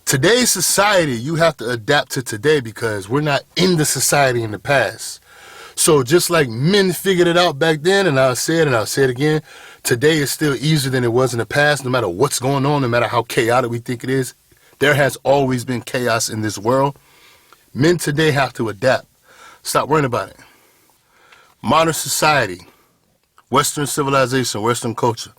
Today's society, you have to adapt to today because we're not in the society in the past. So just like men figured it out back then, and I'll say it and I'll say it again, today is still easier than it was in the past, no matter what's going on, no matter how chaotic we think it is. There has always been chaos in this world. Men today have to adapt. Stop worrying about it. Modern society, Western civilization, Western culture.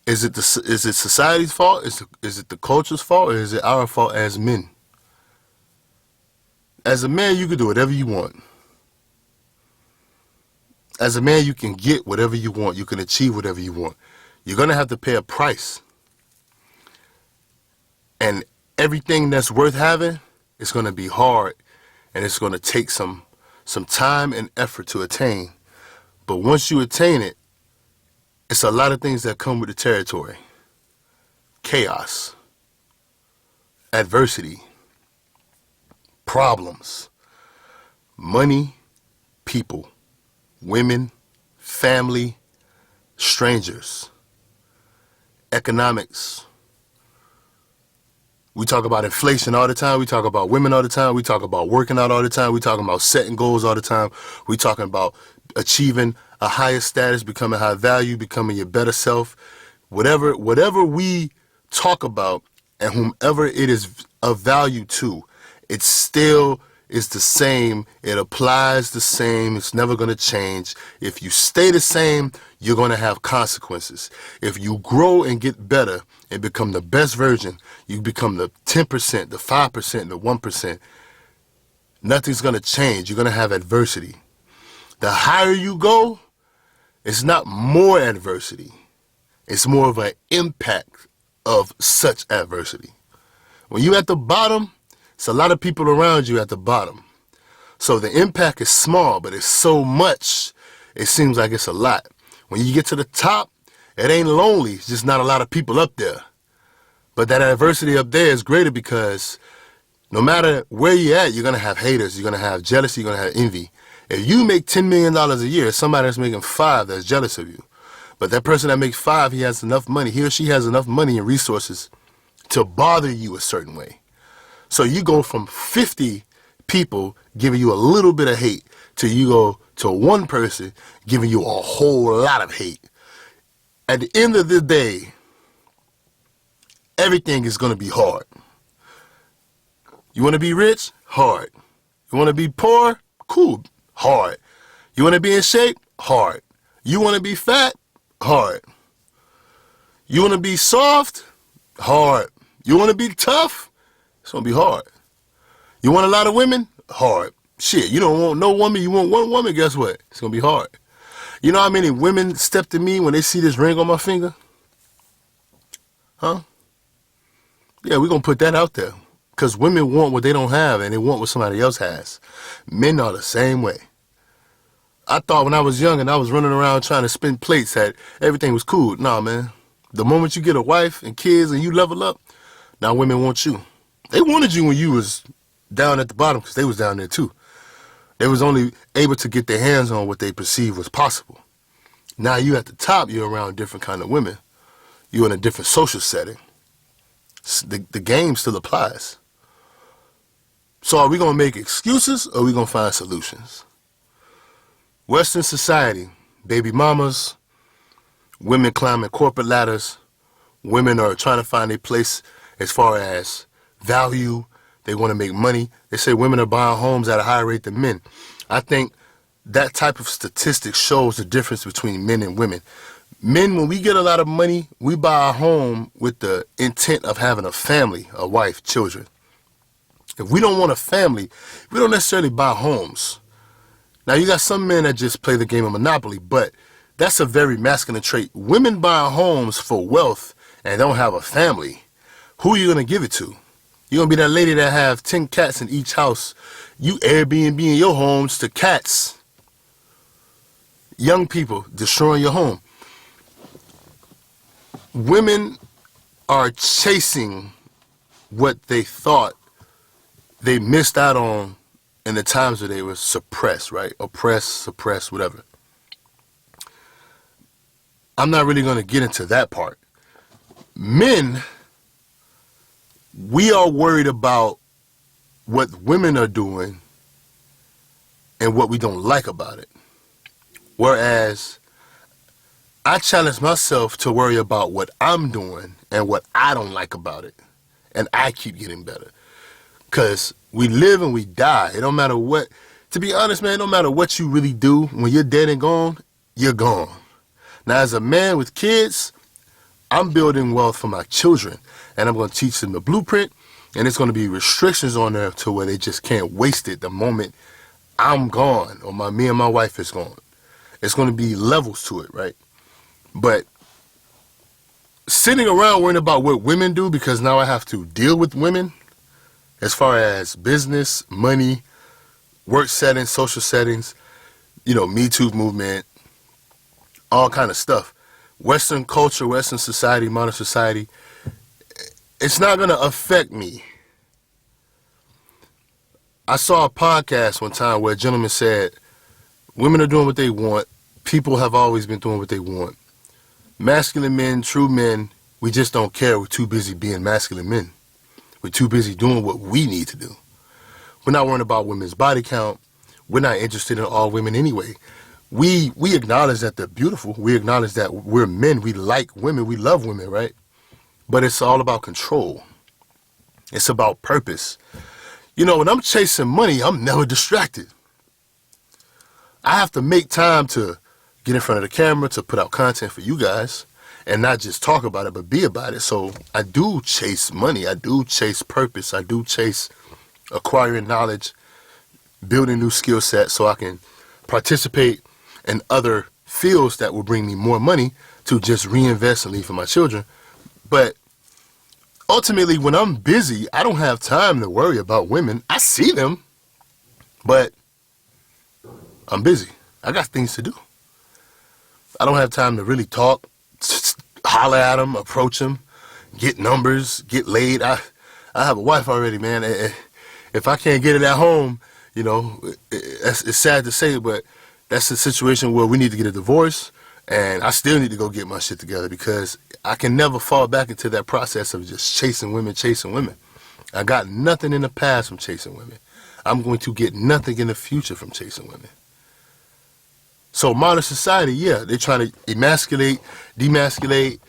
Is it society's fault? Is it the culture's fault? Or is it our fault as men? As a man, you can do whatever you want. As a man, you can get whatever you want. You can achieve whatever you want. You're going to have to pay a price. And everything that's worth having is going to be hard, and it's going to take some time and effort to attain. But once you attain it, it's a lot of things that come with the territory. Chaos, adversity, problems, money, people, women, family, strangers, economics. We talk about inflation all the time. We talk about women all the time. We talk about working out all the time. We talking about setting goals all the time. We talking about achieving a higher status, becoming high value, becoming your better self. Whatever we talk about and whomever it is of value to, it still is the same. It applies the same. It's never going to change. If you stay the same, you're going to have consequences. If you grow and get better and become the best version, you become the 10%, the 5%, the 1%, nothing's going to change. You're going to have adversity. The higher you go, it's not more adversity. It's more of an impact of such adversity. When you're at the bottom, it's a lot of people around you at the bottom. So the impact is small, but it's so much, it seems like it's a lot. When you get to the top, it ain't lonely. It's just not a lot of people up there. But that adversity up there is greater because no matter where you're at, you're going to have haters. You're going to have jealousy. You're going to have envy. If you make $10 million a year, somebody that's making 5 that's jealous of you. But that person that makes 5, he has enough money. He or she has enough money and resources to bother you a certain way. So you go from 50 people giving you a little bit of hate to you go to one person giving you a whole lot of hate. At the end of the day, everything is going to be hard. You want to be rich? Hard. You want to be poor? Cool. Hard. You want to be in shape? Hard. You want to be fat? Hard. You want to be soft? Hard. You want to be tough? It's going to be hard. You want a lot of women? Hard. Shit, you don't want no woman, you want one woman, guess what? It's going to be hard. You know how many women step to me when they see this ring on my finger? Huh? Yeah, we're going to put that out there. Because women want what they don't have and they want what somebody else has. Men are the same way. I thought when I was young and I was running around trying to spin plates that everything was cool. Nah, man. The moment you get a wife and kids and you level up, now women want you. They wanted you when you was down at the bottom because they was down there too. They was only able to get their hands on what they perceived was possible. Now you at the top, you're around different kind of women. You're in a different social setting. The game still applies. So are we going to make excuses or are we going to find solutions? Western society, baby mamas, women climbing corporate ladders, women are trying to find a place as far as value. They want to make money. They say women are buying homes at a higher rate than men. I think that type of statistic shows the difference between men and women. Men, when we get a lot of money, we buy a home with the intent of having a family, a wife, children. If we don't want a family, we don't necessarily buy homes. Now, you got some men that just play the game of Monopoly, but that's a very masculine trait. Women buy homes for wealth and don't have a family. Who are you going to give it to? You're going to be that lady that have 10 cats in each house. You Airbnb in your homes to cats. Young people destroying your home. Women are chasing what they thought they missed out on in the times where they were suppressed, right? Oppressed, suppressed, whatever. I'm not really going to get into that part. Men we are worried about what women are doing and what we don't like about it. Whereas I challenge myself to worry about what I'm doing and what I don't like about it. And I keep getting better. Because we live and we die. It don't matter what, to be honest, man, it don't matter what you really do. When you're dead and gone, you're gone. Now, as a man with kids, I'm building wealth for my children. And I'm going to teach them the blueprint. And it's going to be restrictions on there to where they just can't waste it the moment I'm gone or me and my wife is gone. It's going to be levels to it, right? But sitting around worrying about what women do, because now I have to deal with women as far as business, money, work settings, social settings, Me Too movement, all kind of stuff. Western culture, Western society, modern society, it's not going to affect me. I saw a podcast one time where a gentleman said, women are doing what they want. People have always been doing what they want. Masculine men, true men, we just don't care. We're too busy being masculine men. We're too busy doing what we need to do. We're not worrying about women's body count. We're not interested in all women anyway. We acknowledge that they're beautiful. We acknowledge that we're men. We like women. We love women, right? But it's all about control. It's about purpose. When I'm chasing money, I'm never distracted. I have to make time to get in front of the camera, to put out content for you guys, and not just talk about it, but be about it. So I do chase money. I do chase purpose. I do chase acquiring knowledge, building new skill sets so I can participate in other fields that will bring me more money to just reinvest and leave for my children. But ultimately, when I'm busy, I don't have time to worry about women. I see them, but I'm busy. I got things to do. I don't have time to really talk, holler at them, approach them, get numbers, get laid. I have a wife already, man. If I can't get it at home, it's sad to say, but that's a situation where we need to get a divorce, and I still need to go get my shit together because I can never fall back into that process of just chasing women. I got nothing in the past from chasing women. I'm going to get nothing in the future from chasing women. So modern society, yeah, they're trying to emasculate, demasculate,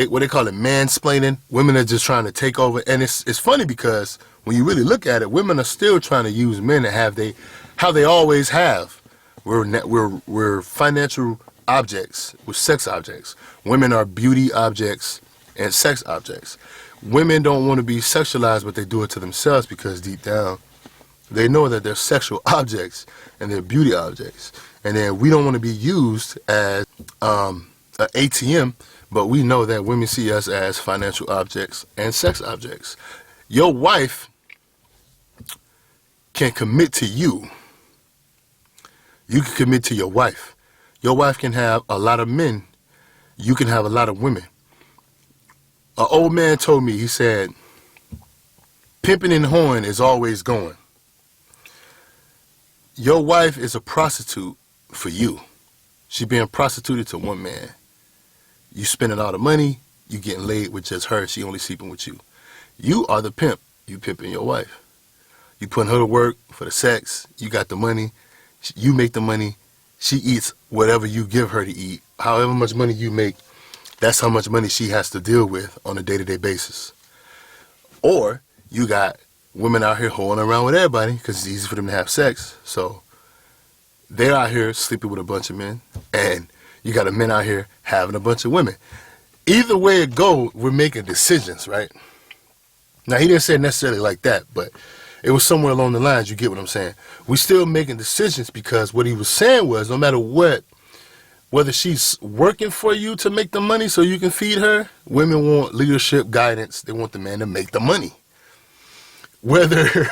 what they call it, mansplaining. Women are just trying to take over. And it's funny because when you really look at it, women are still trying to use men to how they always have. We're financial objects, we're sex objects. Women are beauty objects and sex objects. Women don't want to be sexualized, but they do it to themselves because deep down, they know that they're sexual objects and they're beauty objects. And then we don't want to be used as an ATM, but we know that women see us as financial objects and sex objects. Your wife can commit to you. You can commit to your wife. Your wife can have a lot of men. You can have a lot of women. An old man told me, he said, pimping and whoring is always going. Your wife is a prostitute for you. She being prostituted to one man. You spending all the money, you getting laid with just her, she only sleeping with you. You are the pimp. You pimping your wife. You putting her to work for the sex, you got the money, you make the money, she eats whatever you give her to eat. However much money you make, that's how much money she has to deal with on a day-to-day basis. Or you got women out here holding around with everybody because it's easy for them to have sex. So they're out here sleeping with a bunch of men, and you got a men out here having a bunch of women. Either way it goes, we're making decisions, right? Now, he didn't say it necessarily like that, but it was somewhere along the lines. You get what I'm saying? We're still making decisions because what he was saying was no matter what, whether she's working for you to make the money so you can feed her, women want leadership, guidance. They want the man to make the money. Whether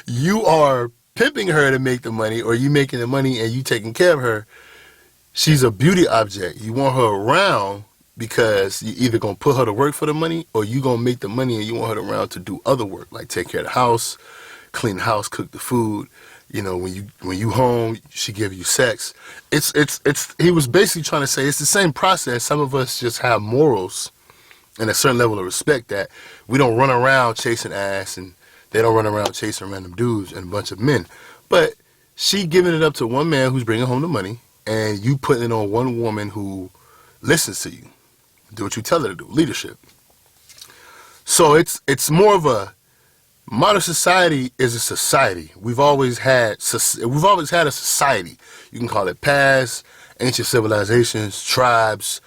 you are pimping her to make the money or you making the money and you taking care of her, she's a beauty object. You want her around because you either going to put her to work for the money or you going to make the money and you want her around to do other work, like take care of the house, clean the house, cook the food. When you home, she give you sex. He was basically trying to say it's the same process. Some of us just have morals and a certain level of respect that we don't run around chasing ass and they don't run around chasing random dudes and a bunch of men. But she giving it up to one man who's bringing home the money, and you putting it on one woman who listens to you, do what you tell her to do, leadership. So it's more of a modern society is a society. We've always had a society. You can call it past, ancient civilizations, tribes,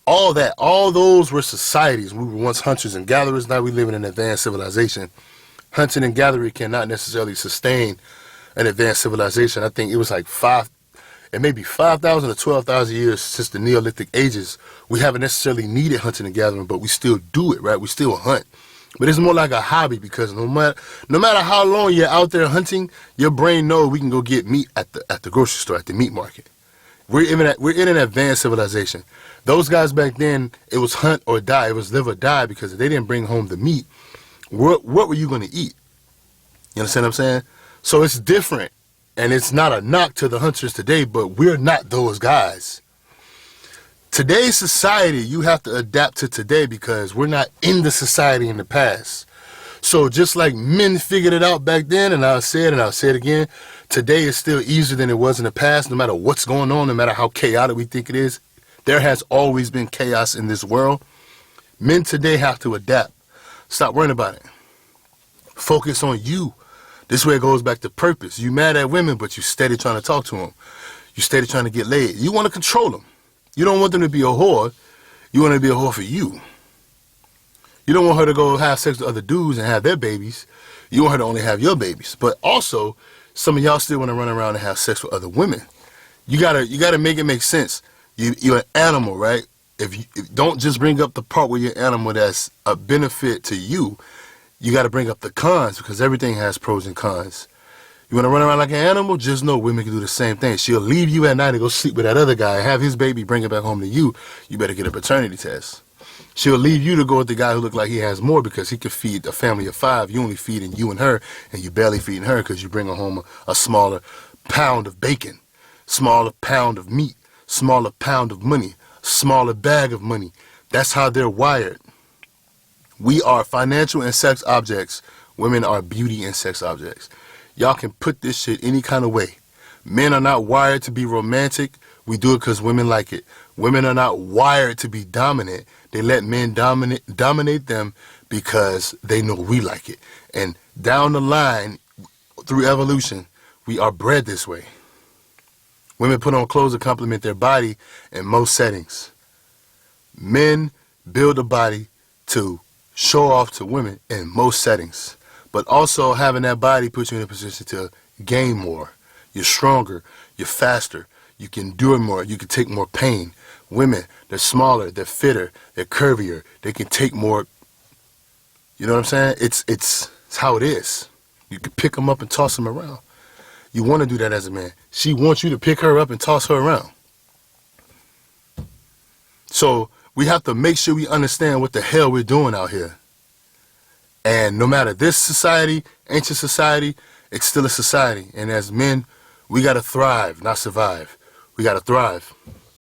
all that. All those were societies. We were once hunters and gatherers. Now we live in an advanced civilization. Hunting and gathering cannot necessarily sustain an advanced civilization. I think it was like maybe 5,000 or 12,000 years since the Neolithic ages. We haven't necessarily needed hunting and gathering, but we still do it, right? We still hunt. But it's more like a hobby because no matter how long you're out there hunting, your brain knows we can go get meat at the grocery store, at the meat market. We're in an advanced civilization. Those guys back then, it was hunt or die. It was live or die because if they didn't bring home the meat, what were you going to eat? You understand what I'm saying? So it's different, and it's not a knock to the hunters today, but we're not those guys. Today's society, you have to adapt to today because we're not in the society in the past. So just like men figured it out back then, and I'll say it again, today is still easier than it was in the past, no matter what's going on, no matter how chaotic we think it is. There has always been chaos in this world. Men today have to adapt. Stop worrying about it. Focus on you. This way it goes back to purpose. You mad at women, but you steady trying to talk to them. You steady trying to get laid. You want to control them. You don't want them to be a whore. You want to be a whore for you. You don't want her to go have sex with other dudes and have their babies. You want her to only have your babies. But also, some of y'all still want to run around and have sex with other women. You gotta make it make sense. You're an animal, right? If you don't just bring up the part where you're an animal that's a benefit to you, you got to bring up the cons because everything has pros and cons. You want to run around like an animal? Just know women can do the same thing. She'll leave you at night and go sleep with that other guy, have his baby, bring it back home to you. You better get a paternity test. She'll leave you to go with the guy who look like he has more because he could feed a family of 5. You only feeding you and her, and you barely feeding her because you bring her home a smaller pound of bacon, smaller pound of meat, smaller pound of money, smaller bag of money. That's how they're wired. We are financial and sex objects. Women are beauty and sex objects. Y'all can put this shit any kind of way. Men are not wired to be romantic. We do it because women like it. Women are not wired to be dominant. They let men dominate them because they know we like it. And down the line, through evolution, we are bred this way. Women put on clothes to complement their body in most settings. Men build a body to show off to women in most settings. But also having that body puts you in a position to gain more. You're stronger, you're faster, you can endure more, you can take more pain. Women, they're smaller, they're fitter, they're curvier, they can take more. You know what I'm saying? It's how it is. You can pick them up and toss them around. You want to do that as a man. She wants you to pick her up and toss her around. So we have to make sure we understand what the hell we're doing out here. And no matter this society, ancient society, it's still a society. And as men, we got to thrive, not survive. We got to thrive.